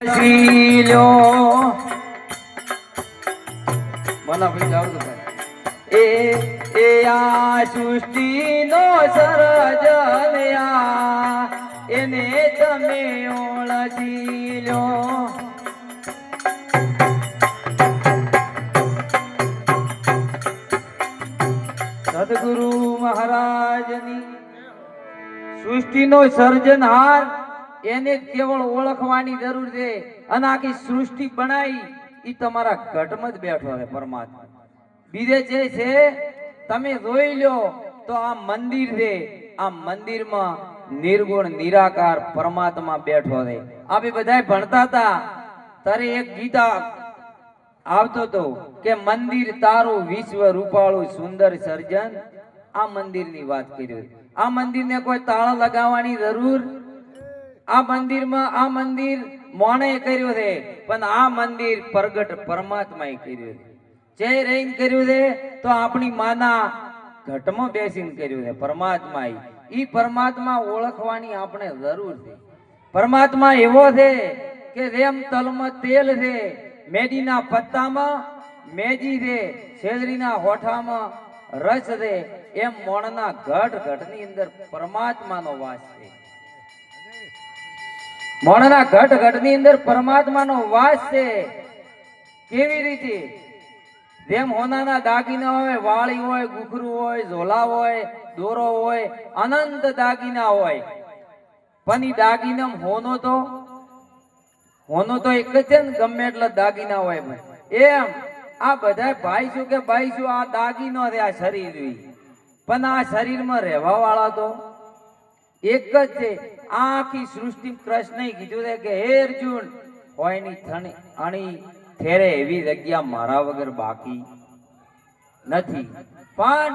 શીલો મને ભાઈ જાવ તો એ આ સૃષ્ટિનો સર્જનયા એને તમે ઓળખી લો સદગુરુ મહારાજની સૃષ્ટિનો સર્જનહાર એને કેવળ ઓળખવાની જરૂર છે અને આખી સૃષ્ટિ બનાવી ઈ તમારા ઘટમાં જ બેઠો છે પરમાત્મા બીજે જે છે તમે જોઈ લો તો આ મંદિર છે આ મંદિરમાં નિર્ગુણ નિરાકાર પરમાત્મા બેઠો છે આપણે બધા ભણતા હતા તારે એક ગીતા આવતો તો કે મંદિર તારું વિશ્વ રૂપાળું સુંદર સર્જન આ મંદિરની વાત કરી આ મંદિરને કોઈ તાળા લગાવવાની જરૂર આ મંદિરમાં આ મંદિર મોણે કર્યું છે પણ આ મંદિર પ્રગટ પરમાત્માએ કર્યું છે જે રહીને કર્યું છે તો આપણી માના ઘટમાં બેસીને કર્યું છે પરમાત્માએ ઈ પરમાત્મા ઓળખવાની આપણે જરૂર છે પરમાત્મા એવો છે કે જેમ તલમાં તેલ છે મેડીના પત્તામાં મેજી છે શેરડીના હોઠામાં રસ છે એમ મોણના ઘટ ઘટની અંદર પરમાત્માનો વાસ છે મોણના ઘટ ઘટની અંદર પરમાત્માનો વાસ છે કેવી રીતે જેમ હોનાના દાગીના હોય વાળી હોય ગુખરું હોય ઝોલા હોય દોરો હોય અનંત દાગીના હોય પણ ઈ દાગીના હોનો તો એક જ છે ને ગમે એટલા દાગીના હોય એમ આ બધા ભાઈ શું કે ભાઈ શું આ દાગીનો છે આ શરીર પણ આ શરીરમાં રહેવા વાળા તો એક જ છે આખી સૃષ્ટિ કૃષ્ણએ કીધું છે કે હે અર્જુન કોઈની થણી અણી થેરે એવી જગ્યા મારા વગર બાકી નથી પણ